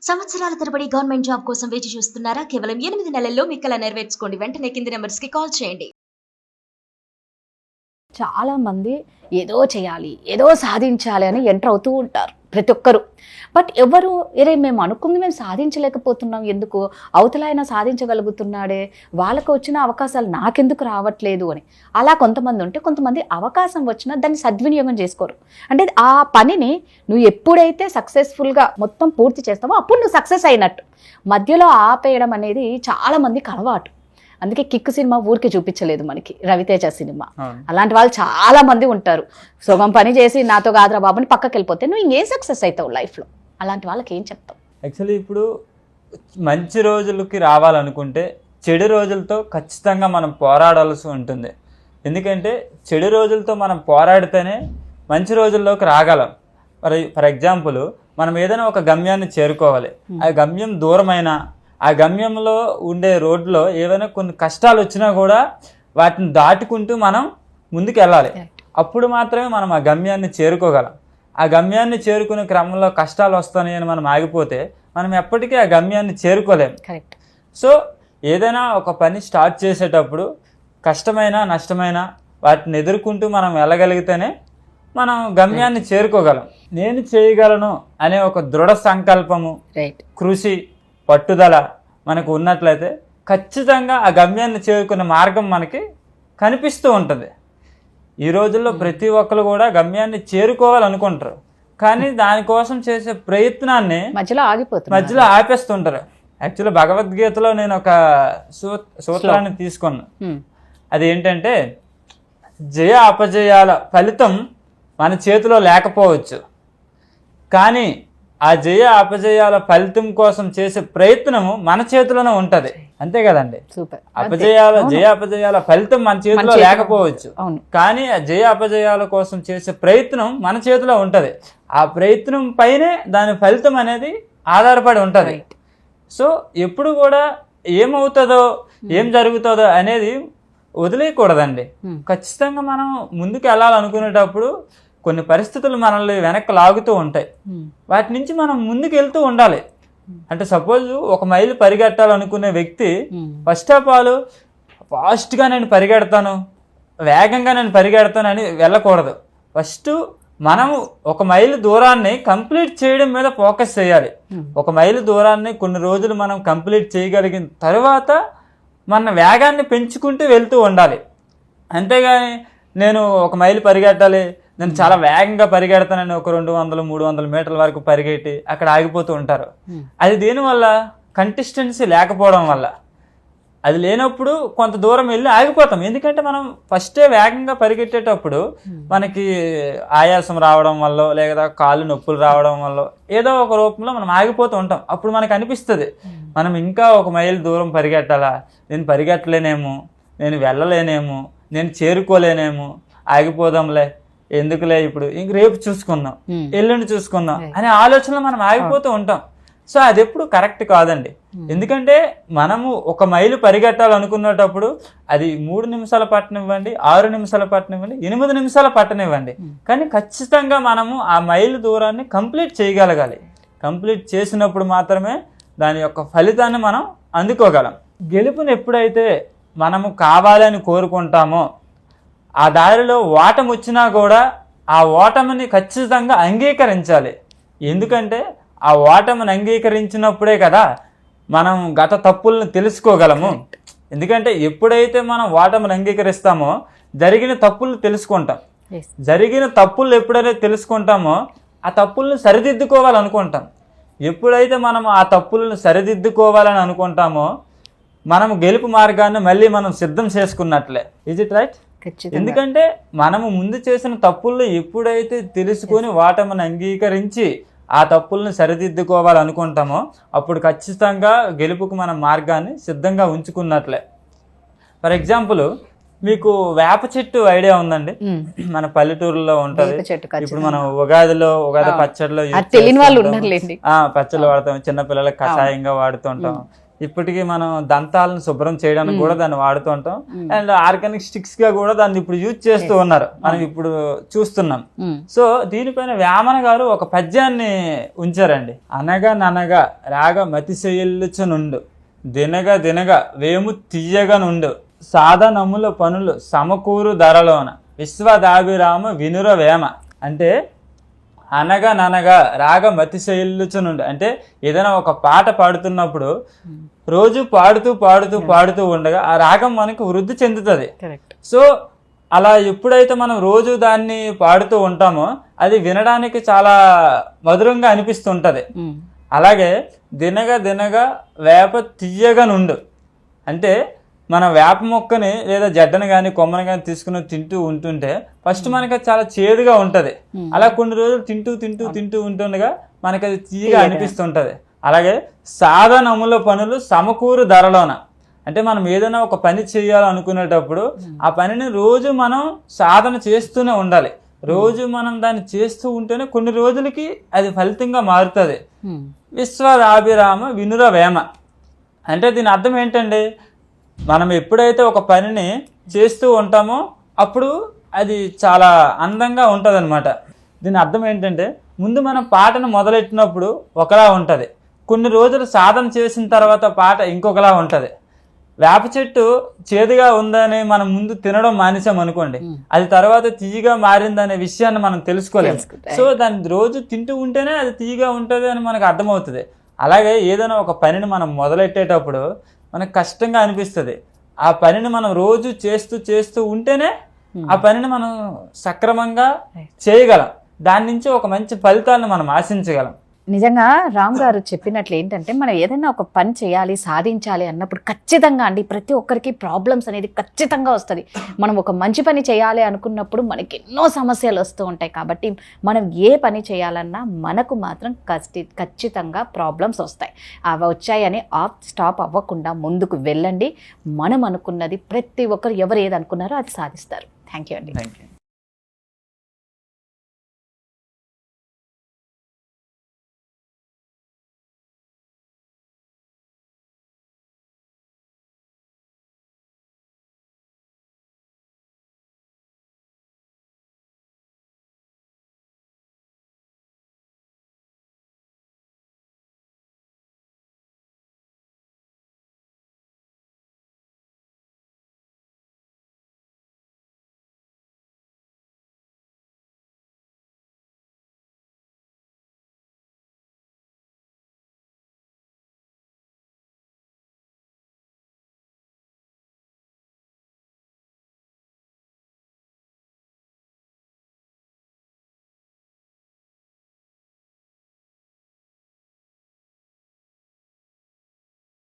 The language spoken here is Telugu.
సంవత్సరాల తరబడి గవర్నమెంట్ జాబ్ కోసం వేచి చూస్తున్నారా? కేవలం 8 నెలల్లో మీ కల నెరవేర్చుకోండి. వెంటనే కింది నెంబర్స్‌కి కాల్ చేయండి. చాలామంది ఏదో చేయాలి, ఏదో సాధించాలి అని ఎంటర్ అవుతూ ఉంటారు ప్రతి ఒక్కరు. బట్ ఎవరు మేము అనుకుంది మేము సాధించలేకపోతున్నాం, ఎందుకు అవతల ఆయన సాధించగలుగుతున్నాడే, వాళ్ళకు వచ్చిన అవకాశాలు నాకెందుకు రావట్లేదు అని. అలా కొంతమంది ఉంటే, కొంతమంది అవకాశం వచ్చినా దాన్ని సద్వినియోగం చేసుకోరు. అంటే ఆ పనిని నువ్వు ఎప్పుడైతే సక్సెస్ఫుల్గా మొత్తం పూర్తి చేస్తావో అప్పుడు నువ్వు సక్సెస్ అయినట్టు. మధ్యలో ఆపేయడం అనేది చాలామందికి అలవాటు. అందుకే కిక్ సినిమా ఊరికి చూపించలేదు మనకి, రవితేజ సినిమా. అలాంటి వాళ్ళు చాలా మంది ఉంటారు. సగం పని చేసి నాతో కాదురా బాబుని పక్కకి వెళ్ళిపోతే నువ్వు ఇంకేం సక్సెస్ అవుతావు లైఫ్లో. అలాంటి వాళ్ళకి ఏం చెప్తావు? యాక్చువల్లీ ఇప్పుడు మంచి రోజులకి రావాలనుకుంటే చెడు రోజులతో ఖచ్చితంగా మనం పోరాడాల్సి ఉంటుంది. ఎందుకంటే చెడు రోజులతో మనం పోరాడితేనే మంచి రోజుల్లోకి రాగలం. ఫర్ ఎగ్జాంపుల్, మనం ఏదైనా ఒక గమ్యాన్ని చేరుకోవాలి. ఆ గమ్యం దూరమైన ఆ గమ్యంలో ఉండే రోడ్లో ఏవైనా కొన్ని కష్టాలు వచ్చినా కూడా వాటిని దాటుకుంటూ మనం ముందుకు వెళ్ళాలి. అప్పుడు మాత్రమే మనం ఆ గమ్యాన్ని చేరుకోగలం. ఆ గమ్యాన్ని చేరుకునే క్రమంలో కష్టాలు వస్తాయి అని మనం ఆగిపోతే మనం ఎప్పటికీ ఆ గమ్యాన్ని చేరుకోలేము. సో ఏదైనా ఒక పని స్టార్ట్ చేసేటప్పుడు కష్టమైనా నష్టమైనా వాటిని ఎదుర్కొంటూ మనం వెళ్ళగలిగితేనే మనం గమ్యాన్ని చేరుకోగలం. నేను చేయగలను అనే ఒక దృఢ సంకల్పము, కృషి, పట్టుదల మనకు ఉన్నట్లయితే ఖచ్చితంగా ఆ గమ్యాన్ని చేరుకునే మార్గం మనకి కనిపిస్తూ ఉంటుంది. ఈ రోజుల్లో ప్రతి ఒక్కరు కూడా గమ్యాన్ని చేరుకోవాలనుకుంటారు, కానీ దానికోసం చేసే ప్రయత్నాన్ని మధ్యలో ఆపేస్తుంటారు. యాక్చువల్లీ భగవద్గీతలో నేను ఒక సూత్రాన్ని తీసుకున్నా. అది ఏంటంటే, జయ అపజయాల ఫలితం మన చేతిలో లేకపోవచ్చు, కానీ ఆ జయ అపజయాల ఫలితం కోసం చేసే ప్రయత్నము మన చేతిలోనే ఉంటది. అంతే కదండి. జయ అపజయాల ఫలితం మన చేతిలో లేకపోవచ్చు, కానీ ఆ జయ అపజయాల కోసం చేసే ప్రయత్నం మన చేతిలో ఉంటది. ఆ ప్రయత్నం పైనే దాని ఫలితం అనేది ఆధారపడి ఉంటది. సో ఎప్పుడు కూడా ఏమవుతుందో ఏం జరుగుతుందో అనేది వదిలేయకూడదండి. ఖచ్చితంగా మనం ముందుకు వెళ్ళాలనుకునేటప్పుడు కొన్ని పరిస్థితులు మనల్ని వెనక్కి లాగుతూ ఉంటాయి. వాటి నుంచి మనం ముందుకు వెళ్తూ ఉండాలి. అంటే సపోజ్ ఒక మైలు పరిగెట్టాలనుకునే వ్యక్తి ఫస్ట్ ఆఫ్ ఆల్ ఫాస్ట్గా నేను పరిగెడతాను, వేగంగా నేను పరిగెడతాను అని వెళ్ళకూడదు. ఫస్ట్ మనము ఒక మైలు దూరాన్ని కంప్లీట్ చేయడం మీద ఫోకస్ చేయాలి. ఒక మైలు దూరాన్ని కొన్ని రోజులు మనం కంప్లీట్ చేయగలిగిన తర్వాత మన వేగాన్ని పెంచుకుంటూ వెళ్తూ ఉండాలి. అంతేగాని నేను ఒక మైలు పరిగెట్టాలి, నేను చాలా వేగంగా పరిగెడతానని ఒక 200-300 మీటర్ల వరకు పరిగెట్టి అక్కడ ఆగిపోతూ ఉంటారు. అది దేనివల్ల? కంసిస్టెన్సీ లేకపోవడం వల్ల. అది లేనప్పుడు కొంత దూరం వెళ్ళి ఆగిపోతాం. ఎందుకంటే మనం ఫస్టే వేగంగా పరిగెట్టేటప్పుడు మనకి ఆయాసం రావడం వల్ల, లేదా కాళ్ళు నొప్పులు రావడం వల్ల ఏదో ఒక రూపంలో మనం ఆగిపోతూ ఉంటాం. అప్పుడు మనకు అనిపిస్తుంది, మనం ఇంకా ఒక మైలు దూరం పరిగెట్టాలా, నేను పరిగెట్టలేనేమో, నేను వెళ్ళలేనేమో, నేను చేరుకోలేనేమో, ఆగిపోదాంలే, ఎందుకులే, ఇప్పుడు ఇంక రేపు చూసుకుందాం, ఎల్లుండి చూసుకుందాం అనే ఆలోచనలో మనం ఆగిపోతూ ఉంటాం. సో అది ఎప్పుడు కరెక్ట్ కాదండి. ఎందుకంటే మనము ఒక మైలు పరిగెట్టాలనుకునేటప్పుడు అది 3 నిమిషాల పట్టనివ్వండి, 6 నిమిషాల పట్టనివ్వండి, 8 నిమిషాల పట్టనివ్వండి, కానీ ఖచ్చితంగా మనము ఆ మైలు దూరాన్ని కంప్లీట్ చేయగలగాలి. కంప్లీట్ చేసినప్పుడు మాత్రమే దాని యొక్క ఫలితాన్ని మనం అందుకోగలం. గెలుపుని ఎప్పుడైతే మనము కావాలని కోరుకుంటామో, ఆ దారిలో ఓటమి వచ్చినా కూడా ఆ ఓటమిని ఖచ్చితంగా అంగీకరించాలి. ఎందుకంటే ఆ ఓటమిని అంగీకరించినప్పుడే కదా మనం గత తప్పులను తెలుసుకోగలము. ఎందుకంటే ఎప్పుడైతే మనం ఓటమిని అంగీకరిస్తామో జరిగిన తప్పులు తెలుసుకుంటాం. జరిగిన తప్పులు ఎప్పుడైతే తెలుసుకుంటామో ఆ తప్పులను సరిదిద్దుకోవాలనుకుంటాం. ఎప్పుడైతే మనం ఆ తప్పులను సరిదిద్దుకోవాలని అనుకుంటామో మనము గెలుపు మార్గాన్ని మళ్ళీ మనం సిద్ధం చేసుకున్నట్లే. Is it right? ఎందుకంటే మనము ముందు చేసిన తప్పులను ఎప్పుడైతే తెలుసుకొని ఓటమిని అంగీకరించి ఆ తప్పులను సరిదిద్దుకోవాలనుకుంటామో అప్పుడు ఖచ్చితంగా గెలుపుకు మన మార్గాన్ని సిద్ధంగా ఉంచుకున్నట్లే. ఫర్ ఎగ్జాంపుల్, మీకు వేప చెట్టు ఐడియా ఉందండి? మన పల్లెటూరులో ఉంటది. ఇప్పుడు మనం ఉగాది పచ్చడిలో పచ్చళ్ళు వాడతాం, చిన్నపిల్లలకు కషాయంగా వాడుతుంటాం. ఇప్పటికీ మనం దంతాలను శుభ్రం చేయడానికి కూడా దాన్ని వాడుతూ ఉంటాం. అండ్ ఆర్గానిక్ స్టిక్స్ గా కూడా దాన్ని ఇప్పుడు యూజ్ చేస్తూ ఉన్నారు, మనం ఇప్పుడు చూస్తున్నాం. సో దీనిపైన వేమన గారు ఒక పద్యాన్ని ఉంచారండి. అనగా ననగా రాగ మతిశయిల్లుచునుండు దినగ దినగ వేము తీయగా నుండు సాధనముల పనులు సమకూరు ధరలోన విశ్వదాభిరామ వినుర వేమ. అంటే అనగా ననగా రాగ మతిశయిల్లుచునుండు అంటే ఏదైనా ఒక పాట పాడుతున్నప్పుడు రోజు పాడుతూ పాడుతూ పాడుతూ ఉండగా ఆ రాగం మనకు వృద్ధి చెందుతుంది. సో అలా ఎప్పుడైతే మనం రోజు దాన్ని పాడుతూ ఉంటామో అది వినడానికి చాలా మధురంగా అనిపిస్తుంటది. అలాగే దినగా దినగా వేప తీయగా నుండు అంటే మన వేప మొక్కని లేదా జడ్డను కానీ కొమ్మని కానీ తీసుకుని తింటూ ఉంటుంటే ఫస్ట్ మనకి అది చాలా చేదుగా ఉంటది. అలా కొన్ని రోజులు తింటూ తింటూ తింటూ ఉంటుండగా మనకి అది తీయగా అనిపిస్తుంటది. అలాగే సాధనముల పనులు సమకూరు ధరలోన అంటే మనం ఏదైనా ఒక పని చేయాలనుకునేటప్పుడు ఆ పనిని రోజు మనం సాధన చేస్తూనే ఉండాలి. రోజు మనం దాన్ని చేస్తూ ఉంటేనే కొన్ని రోజులకి అది ఫలితంగా మారుతుంది. విశ్వదాభిరామ వినుర వేమ అంటే దీని అర్థం ఏంటండి, మనం ఎప్పుడైతే ఒక పనిని చేస్తూ ఉంటామో అప్పుడు అది చాలా అందంగా ఉంటుంది అనమాట. దీని అర్థం ఏంటంటే ముందు మనం పాటను మొదలెట్టినప్పుడు ఒకలా ఉంటుంది, కొన్ని రోజులు సాధన చేసిన తర్వాత పాట ఇంకొకలా ఉంటుంది. వేప చెట్టు చేదుగా ఉందని మనం ముందు తినడం మానేసాం అనుకోండి, అది తర్వాత తీయగా మారిందనే విషయాన్ని మనం తెలుసుకోలేము. సో దాన్ని రోజు తింటూ ఉంటేనే అది తీయగా ఉంటుంది అని మనకు అర్థమవుతుంది. అలాగే ఏదైనా ఒక పనిని మనం మొదలెట్టేటప్పుడు మనకు కష్టంగా అనిపిస్తుంది, ఆ పనిని మనం రోజు చేస్తూ చేస్తూ ఉంటేనే ఆ పనిని మనం సక్రమంగా చేయగలం, దాని నుంచి ఒక మంచి ఫలితాలను మనం ఆశించగలం. నిజంగా రామ్ గారు చెప్పినట్లు ఏంటంటే మనం ఏదైనా ఒక పని చేయాలి సాధించాలి అన్నప్పుడు ఖచ్చితంగా అండి ప్రతి ఒక్కరికి ప్రాబ్లమ్స్ అనేది ఖచ్చితంగా వస్తుంది. మనం ఒక మంచి పని చేయాలి అనుకున్నప్పుడు మనకి ఎన్నో సమస్యలు వస్తూ ఉంటాయి. కాబట్టి మనం ఏ పని చేయాలన్నా మనకు మాత్రం ఖచ్చితంగా ప్రాబ్లమ్స్ వస్తాయి. అవి వచ్చాయని స్టాప్ అవ్వకుండా ముందుకు వెళ్ళండి. మనం అనుకున్నది ప్రతి ఒక్కరు ఎవరు ఏది అనుకున్నారో అది సాధిస్తారు. థ్యాంక్ యూ అండి. Thank you.